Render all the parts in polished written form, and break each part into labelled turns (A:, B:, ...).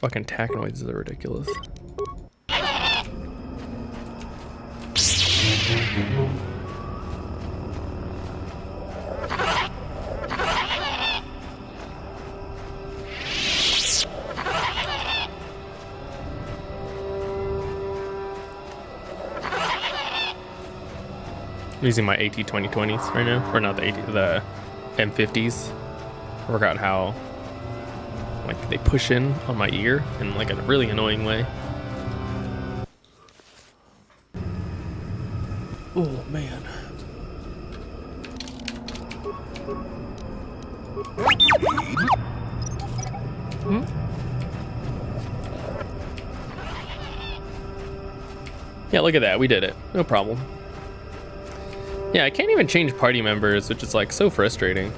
A: fucking tack noises are ridiculous. I'm using my AT 2020s right now, or not the AT, the M50s. Work out how like they push in on my ear in like a really annoying way. Oh man. Yeah, look at that. We did it. No problem. Yeah, I can't even change party members, which is like so frustrating.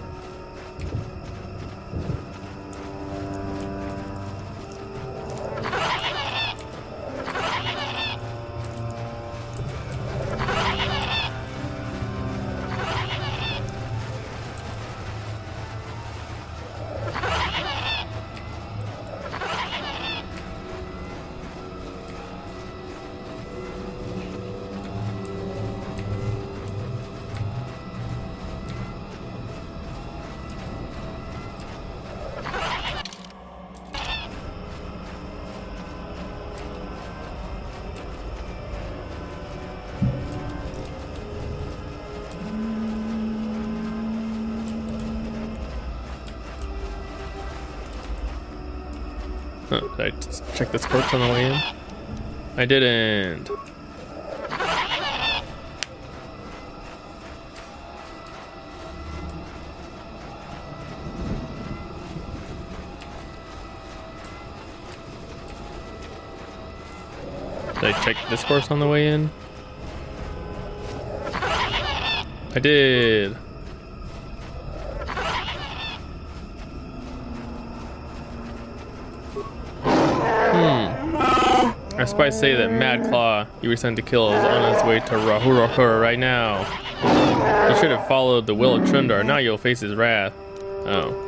A: Oh, did I just check this corpse on the way in? I didn't. Did I check this corpse on the way in? I did. Our spies say that Mad Claw you were sent to kill is on his way to Rahurahur right now. You should have followed the will of Chundar. Now you'll face his wrath. Oh.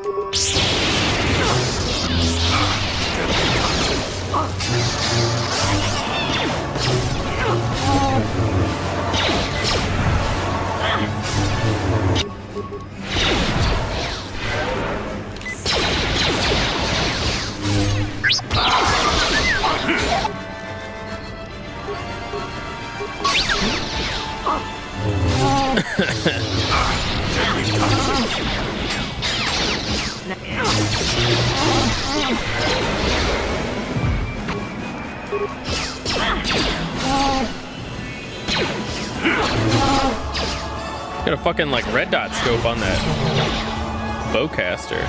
A: Got a fucking like red dot scope on that bowcaster.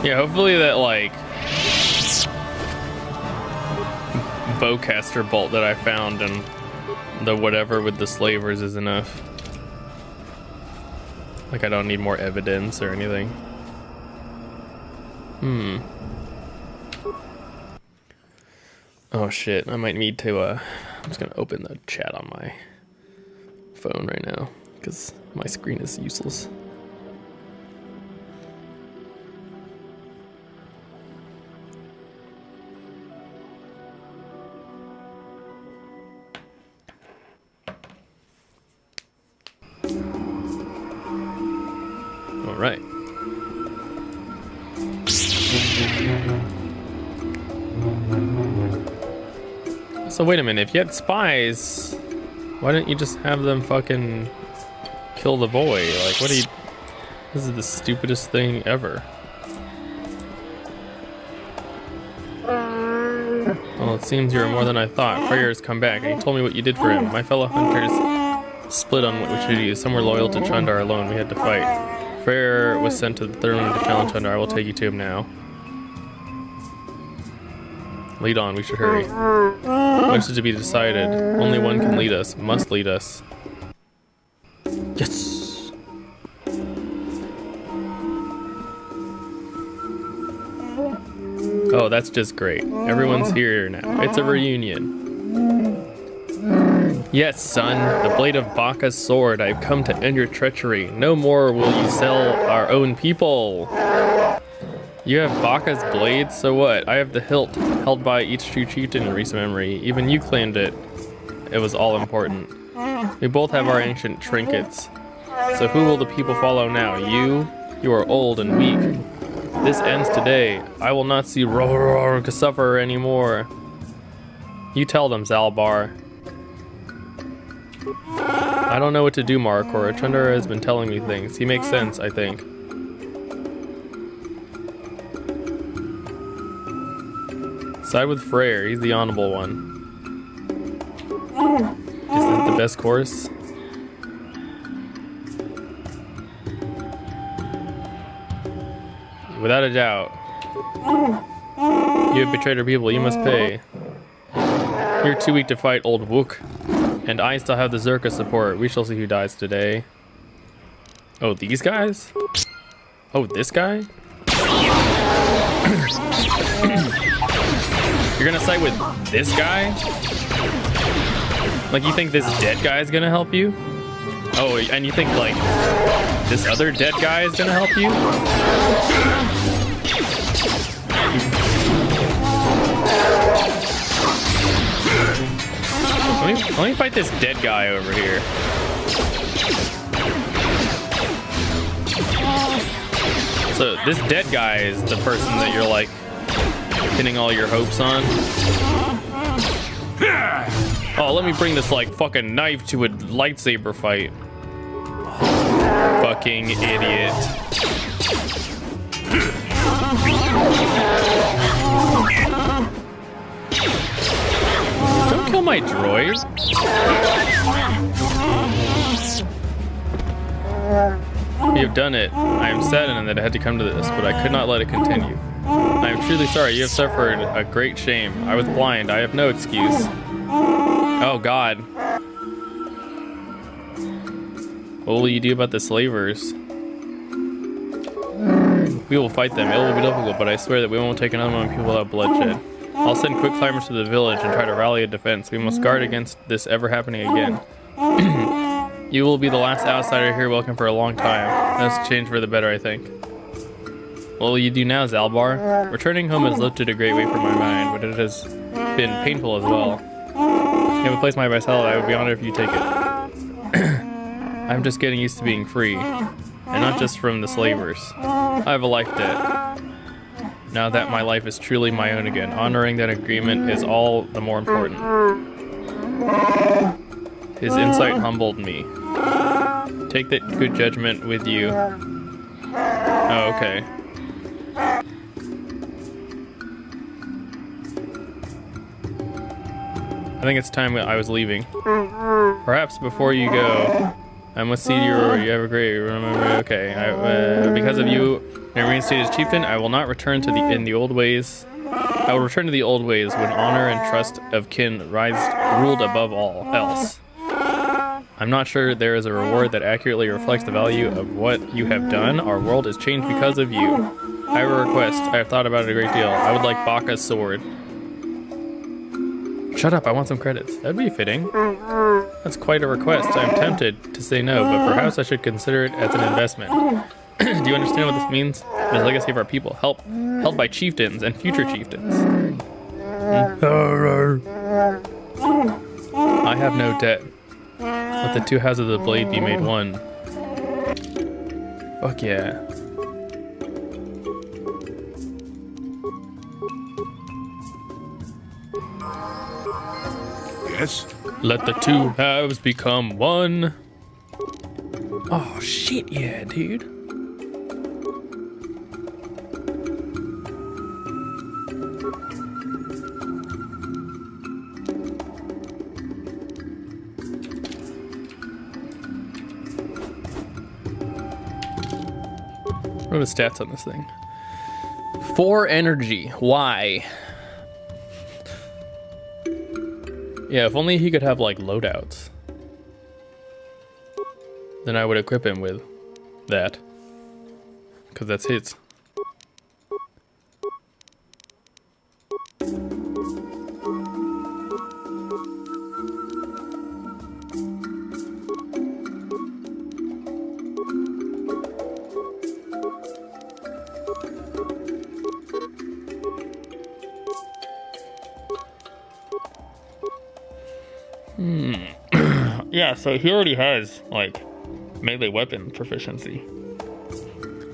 A: Yeah, hopefully that like bowcaster bolt that I found and the whatever with the slavers is enough. Like I don't need more evidence or anything. Oh shit, I might need to I'm just gonna open the chat on my phone right now because my screen is useless. All right. So wait a minute, if you had spies, why didn't you just have them fucking kill the boy? Like, what are you... This is the stupidest thing ever. Well, it seems you're more than I thought. Freyr has come back, and he told me what you did for him. My fellow hunters split on what we should do. Some were loyal to Chundar alone. We had to fight. Freyr was sent to the third room to challenge Chundar. I will take you to him now. Lead on, we should hurry. Much is to be decided. Only one can lead us, must lead us. Yes! Oh, that's just great. Everyone's here now. It's a reunion. Yes, son, the blade of Baka's sword. I've come to end your treachery. No more will you sell our own people. You have Baka's blade, so what? I have the hilt, held by each true chieftain in recent memory. Even you claimed it. It was all important. We both have our ancient trinkets. So who will the people follow now? You? You are old and weak. This ends today. I will not see Roar suffer anymore. You tell them, Zalbar. I don't know what to do, Marikor. Chundra has been telling me things. He makes sense, I think. Side with Freyr. He's the honorable one. Is this the best course? Without a doubt. You have betrayed our people. You must pay. You're too weak to fight, old Wook. And I still have the Zerka support. We shall see who dies today. Oh, these guys? Oh, this guy? You're gonna side with this guy? Like, you think this dead guy is gonna help you? Oh, and you think, like, this other dead guy is gonna help you? Let me fight this dead guy over here. So this dead guy is the person that you're like pinning all your hopes on. Oh, let me bring this like fucking knife to a lightsaber fight. Fucking idiot. Don't kill my droid. You have done it. I am saddened that it had to come to this, but I could not let it continue. I am truly sorry. You have suffered a great shame. I was blind. I have no excuse. Oh, God. What will you do about the slavers? We will fight them. It will be difficult, but I swear that we won't take another one of people without bloodshed. I'll send quick climbers to the village and try to rally a defense. We must guard against this ever happening again. You will be the last outsider here welcome for a long time. That's changed for the better, I think. What will you do now, Zalbar? Returning home has lifted a great weight from my mind, but it has been painful as well. If you have a place by myself, I would be honored if you take it. I'm just getting used to being free, and not just from the slavers. I have a life debt. Now that my life is truly my own again, honoring that agreement is all the more important. His insight humbled me. Take that good judgment with you. Oh, okay. I think it's time that I was leaving. Perhaps before you go, I must see you have a great remember. Okay, because of you, I reinstate as chieftain. I will not return to in the old ways. I will return to the old ways when honor and trust of kin ruled above all else. I'm not sure there is a reward that accurately reflects the value of what you have done. Our world is changed because of you. I have a request. I have thought about it a great deal. I would like Baka's sword. Shut up, I want some credits. That'd be fitting. That's quite a request. I'm tempted to say no, but perhaps I should consider it as an investment. Do you understand what this means? The legacy of our people, held by chieftains and future chieftains. I have no debt. Let the two halves of the blade be made one. Fuck yeah.
B: Yes?
A: Let the two halves become one. Oh shit, yeah, dude. What are the stats on this thing? 4 energy. Why? Yeah, if only he could have like loadouts. then I would equip him with that. Because that's his. Yeah, so he already has, like, melee weapon proficiency.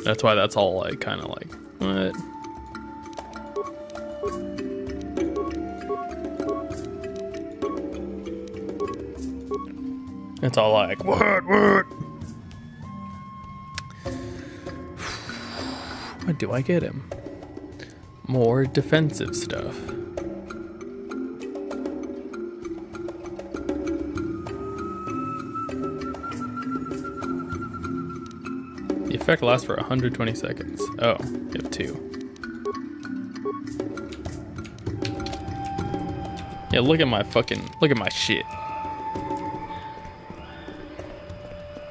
A: That's why that's all, like, kind of like, what? It's all like, what? What do I get him? More defensive stuff. The effect lasts for 120 seconds. Oh, you have 2. Yeah, look at my shit.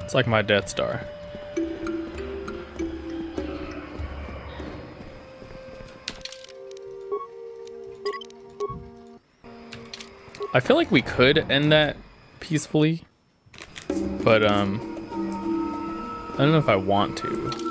A: It's like my Death Star. I feel like we could end that peacefully, but I don't know if I want to.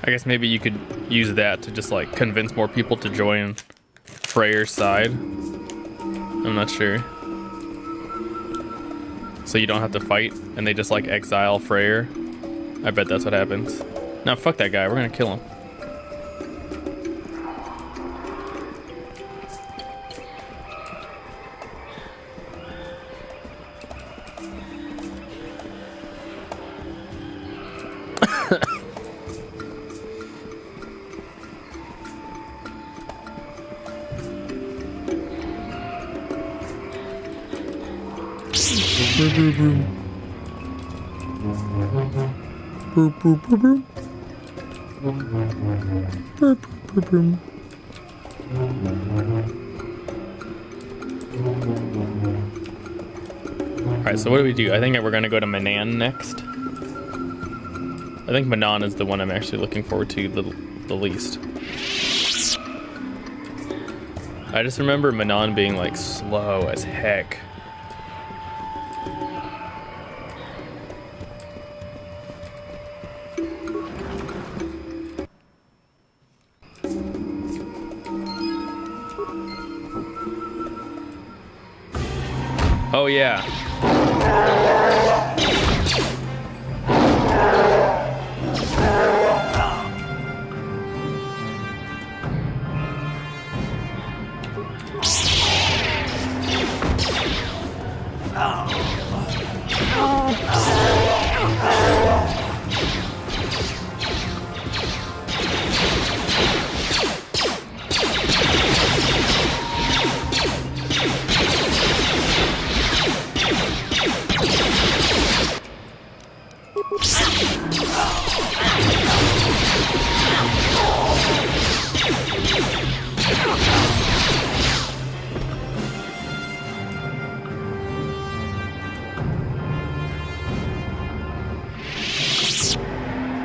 A: I guess maybe you could use that to just like convince more people to join Freyr's side. I'm not sure. So you don't have to fight and they just like exile Freyr. I bet that's what happens. Now fuck that guy, we're gonna kill him. Alright, so what do we do? I think we're gonna go to Manan next. I think Manan is the one I'm actually looking forward to the least. I just remember Manan being like slow as heck. Oh yeah.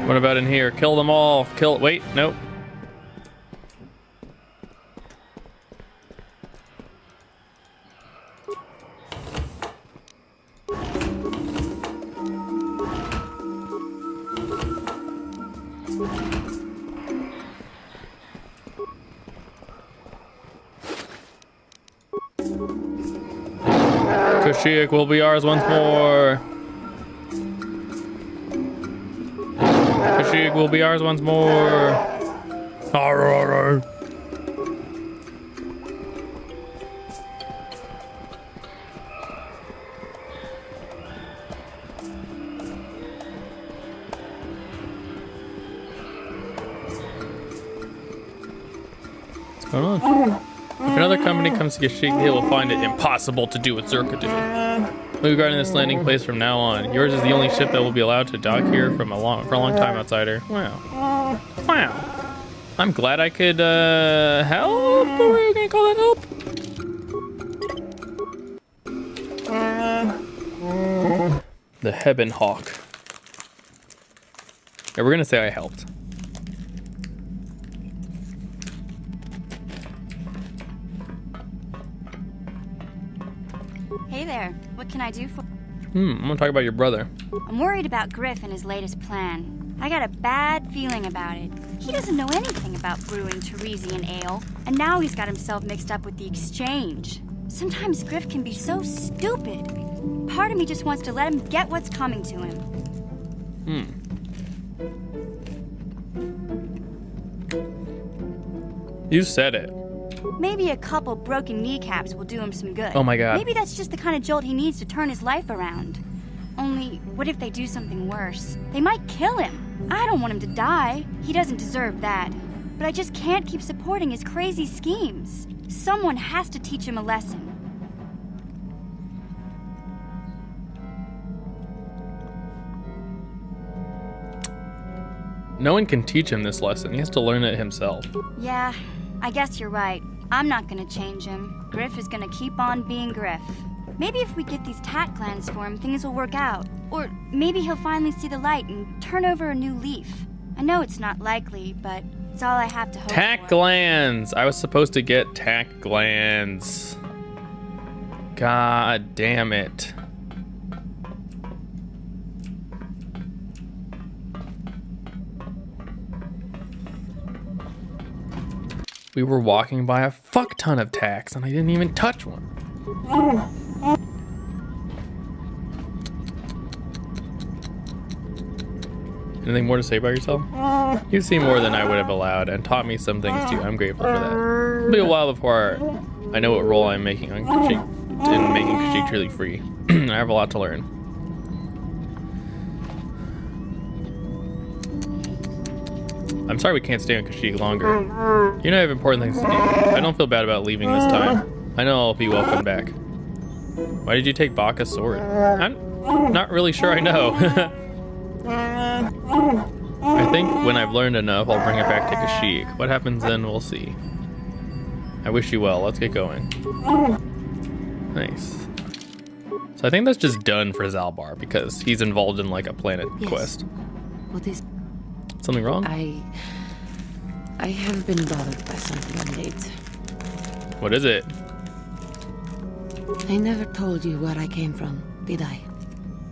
A: What about in here? Kill them all. Wait, nope. Kashyyyk will be ours once more. Kashyyyk will be ours once more. Arr, arr, arr. What's going on? If another company comes to Kashyyyk, they will find it impossible to do what Zerka did. We'll be guarding this landing place from now on. Yours is the only ship that will be allowed to dock here for a long time, outsider. Wow. Wow. I'm glad I could help. What were you gonna call that help? The Hebben Hawk. Yeah, we're gonna say I helped.
B: Hey there, what can I do for...
A: I'm gonna talk about your brother.
B: I'm worried about Griff and his latest plan. I got a bad feeling about it. He doesn't know anything about brewing Teresian ale, and now he's got himself mixed up with the exchange. Sometimes Griff can be so stupid. Part of me just wants to let him get what's coming to him.
A: You said it.
B: Maybe a couple broken kneecaps will do him some good.
A: Oh my god.
B: Maybe that's just the kind of jolt he needs to turn his life around. Only, what if they do something worse? They might kill him. I don't want him to die. He doesn't deserve that. But I just can't keep supporting his crazy schemes. Someone has to teach him a lesson.
A: No one can teach him this lesson. He has to learn it himself.
B: Yeah, I guess you're right. I'm not gonna change him. Griff is gonna keep on being Griff. Maybe if we get these tack glands for him, things will work out. Or maybe he'll finally see the light and turn over a new leaf. I know it's not likely, but it's all I have to hope for.
A: Tack glands! I was supposed to get tack glands. God damn it. We were walking by a fuck ton of tacks and I didn't even touch one. Anything more to say about yourself? You've seen more than I would have allowed and taught me some things too. I'm grateful for that. It'll be a while before I know what role I'm making on Kashyyyk in making Kashyyyk truly free. I have a lot to learn. I'm sorry we can't stay on Kashyyyk longer. You know I have important things to do. I don't feel bad about leaving this time. I know I'll be welcome back. Why did you take Baka's sword? I'm not really sure I know. I think when I've learned enough, I'll bring it back to Kashyyyk. What happens then, we'll see. I wish you well. Let's get going. Nice. So I think that's just done for Zalbar because he's involved in like a planet quest.
C: What is...
A: Something wrong?
C: I have been bothered by something late.
A: What is it?
C: I never told you where I came from, did I?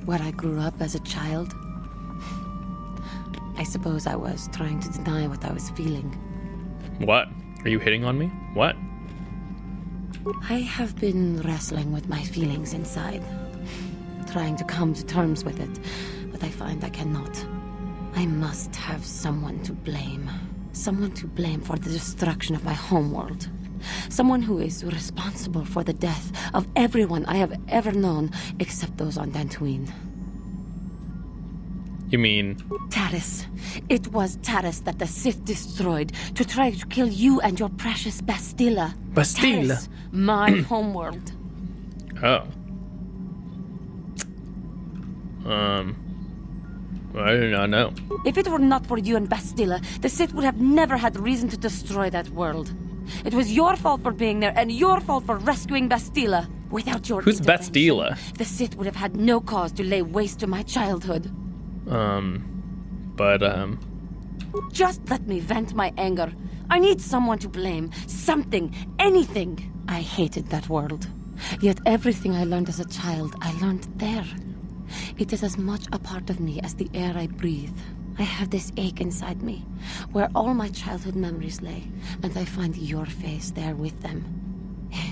C: Where I grew up as a child? I suppose I was trying to deny what I was feeling.
A: What? Are you hitting on me? What?
C: I have been wrestling with my feelings inside, trying to come to terms with it, but I find I cannot. I must have someone to blame. Someone to blame for the destruction of my homeworld. Someone who is responsible for the death of everyone I have ever known, except those on Dantooine.
A: You mean?
C: Taris. It was Taris that the Sith destroyed to try to kill you and your precious Bastila.
A: Bastila?
C: Taris, my homeworld.
A: Oh. I do not know.
C: If it were not for you and Bastila, the Sith would have never had reason to destroy that world. It was your fault for being there, and your fault for rescuing Bastila. Without your
A: Who's
C: intervention,
A: Bastila?
C: the Sith would have had no cause to lay waste to my childhood. Just let me vent my anger. I need someone to blame. Something. Anything. I hated that world. Yet everything I learned as a child, I learned there. It is as much a part of me as the air I breathe. I have this ache inside me, where all my childhood memories lay, and I find your face there with them.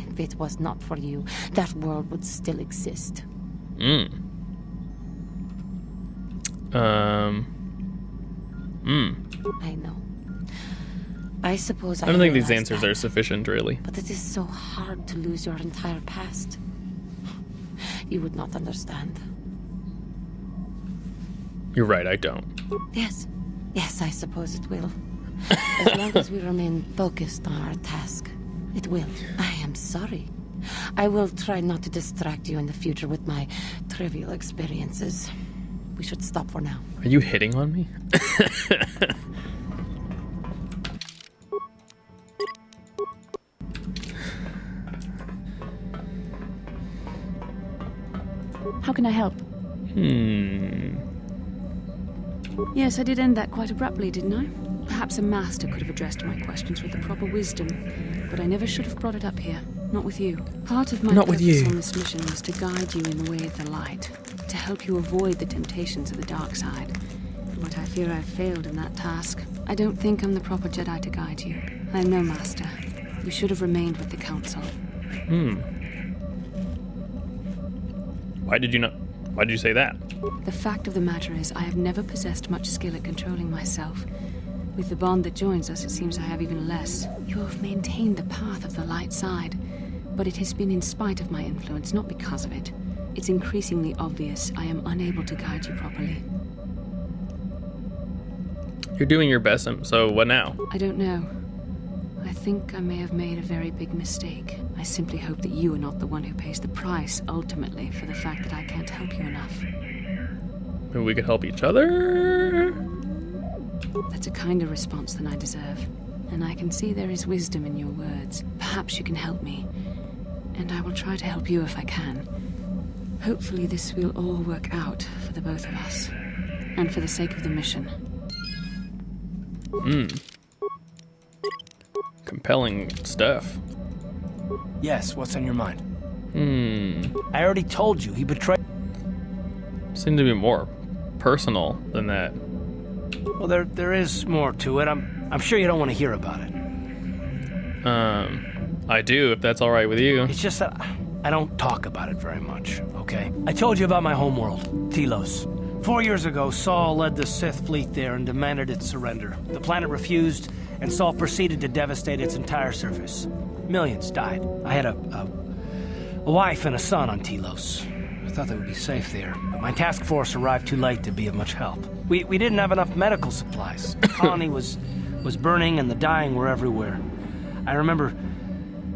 C: If it was not for you, that world would still exist.
A: I
C: know. I suppose
A: don't think these
C: realized
A: answers
C: that,
A: are sufficient, really.
C: but it is so hard to lose your entire past. You would not understand.
A: You're right, I don't.
C: Yes, I suppose it will. As long as we remain focused on our task, it will. I am sorry. I will try not to distract you in the future with my trivial experiences. We should stop for now.
A: Are you hitting on me?
D: How can I help? Yes, I did end that quite abruptly, didn't I? Perhaps a master could have addressed my questions with the proper wisdom, but I never should have brought it up here. Not with you. Part of my purpose on this mission was to guide you in the way of the light, to help you avoid the temptations of the dark side. But I fear I've failed in that task. I don't think I'm the proper Jedi to guide you. I am no master. You should have remained with the Council.
A: Why did you say that?
D: The fact of the matter is, I have never possessed much skill at controlling myself. With the bond that joins us, it seems I have even less. You have maintained the path of the light side, but it has been in spite of my influence, not because of it. It's increasingly obvious I am unable to guide you properly.
A: You're doing your best, so what now?
D: I don't know. I think I may have made a very big mistake. I simply hope that you are not the one who pays the price, ultimately, for the fact that I can't help you enough.
A: Maybe we could help each other?
D: That's a kinder response than I deserve. And I can see there is wisdom in your words. Perhaps you can help me. And I will try to help you if I can. Hopefully this will all work out for the both of us. And for the sake of the mission.
A: Compelling stuff.
E: Yes, what's on your mind? I already told you, he betrayed...
A: Seemed to be more personal than that.
E: Well, there is more to it. I'm sure you don't want to hear about it.
A: I do, if that's alright with you.
E: It's just that I don't talk about it very much, okay? I told you about my homeworld, Telos. 4 years ago, Saul led the Sith fleet there and demanded its surrender. The planet refused, and Saul proceeded to devastate its entire surface. Millions died. I had a wife and a son on Telos. I thought they would be safe there. But my task force arrived too late to be of much help. We didn't have enough medical supplies. The colony was burning and the dying were everywhere. I remember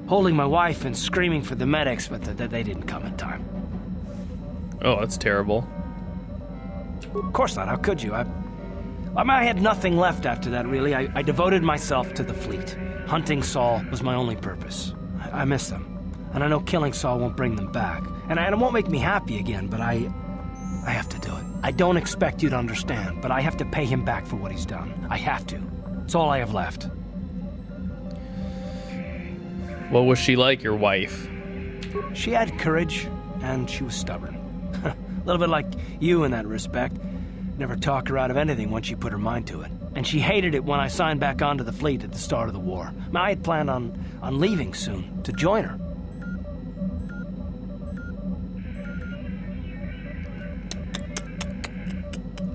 E: holding my wife and screaming for the medics, but they didn't come in time.
A: Oh, that's terrible.
E: Of course not. How could you? I had nothing left after that, really. I devoted myself to the fleet. Hunting Saul was my only purpose. I miss them. And I know killing Saul won't bring them back. And it won't make me happy again, but I have to do it. I don't expect you to understand, but I have to pay him back for what he's done. I have to. It's all I have left.
A: What was she like, your wife?
E: She had courage, and she was stubborn. A little bit like you in that respect. Never talk her out of anything once she put her mind to it. And she hated it when I signed back onto the fleet at the start of the war. I had planned on leaving soon, to join her.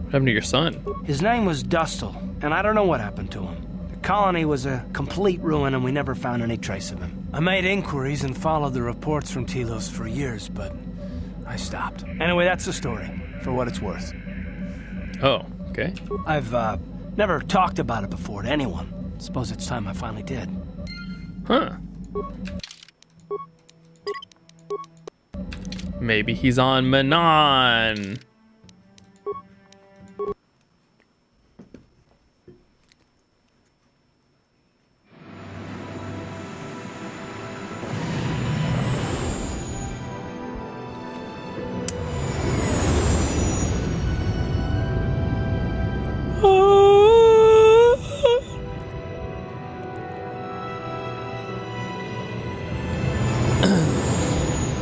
A: What happened to your son?
E: His name was Dustle, and I don't know what happened to him. The colony was a complete ruin, and we never found any trace of him. I made inquiries and followed the reports from Telos for years, but I stopped. Anyway, that's the story, for what it's worth.
A: Oh, okay.
E: I've never talked about it before to anyone. Suppose it's time I finally did.
A: Huh. Maybe he's on Manon.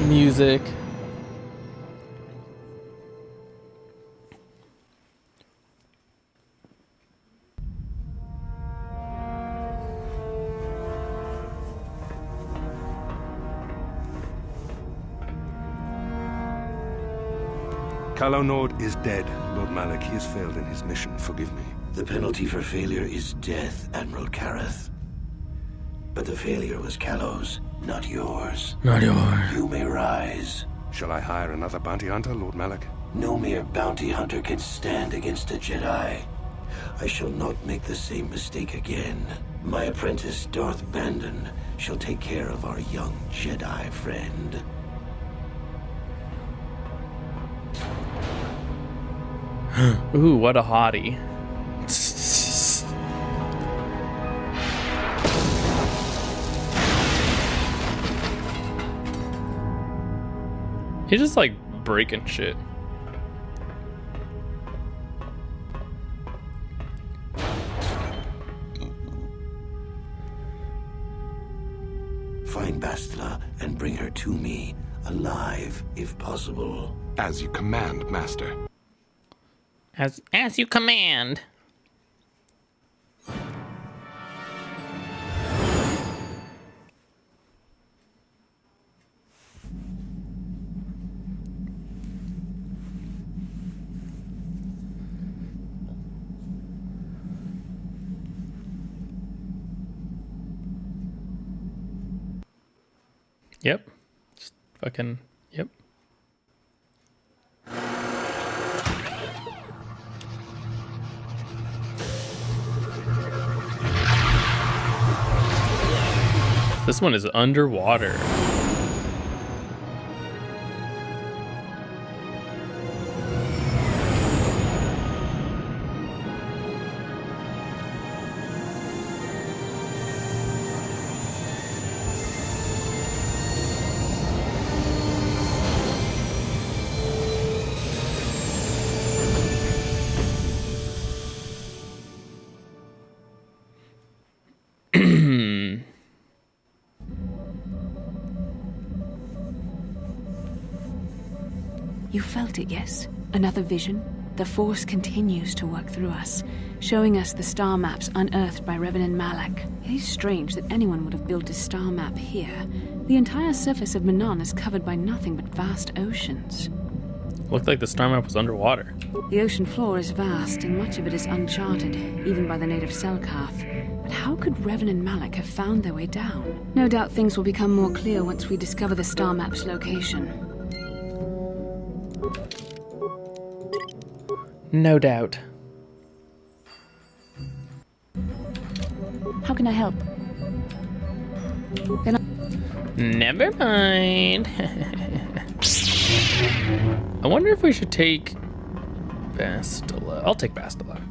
A: Music.
F: Calo Nord is dead, Lord Malak. He has failed in his mission. Forgive me.
G: The penalty for failure is death, Admiral Kareth. But the failure was Calo's, not yours.
A: Not yours.
G: You may rise.
F: Shall I hire another bounty hunter, Lord Malak?
G: No mere bounty hunter can stand against a Jedi. I shall not make the same mistake again. My apprentice, Darth Bandon, shall take care of our young Jedi friend.
A: Ooh, what a hottie. He's just like breaking shit.
G: Find Bastila and bring her to me, alive, if possible.
F: As you command, Master.
A: As you command. Yep. Just fucking, yep. This one is underwater.
D: You felt it, yes? Another vision? The Force continues to work through us, showing us the star maps unearthed by Reverend Malak. It is strange that anyone would have built a star map here. The entire surface of Manon is covered by nothing but vast oceans.
A: Looked like the star map was underwater.
D: The ocean floor is vast, and much of it is uncharted, even by the native Selkath. But how could Revan and Malak have found their way down? No doubt things will become more clear once we discover the star map's location.
A: No doubt.
D: How can I help?
A: Never mind. I wonder if we should take Bastila. I'll take Bastila.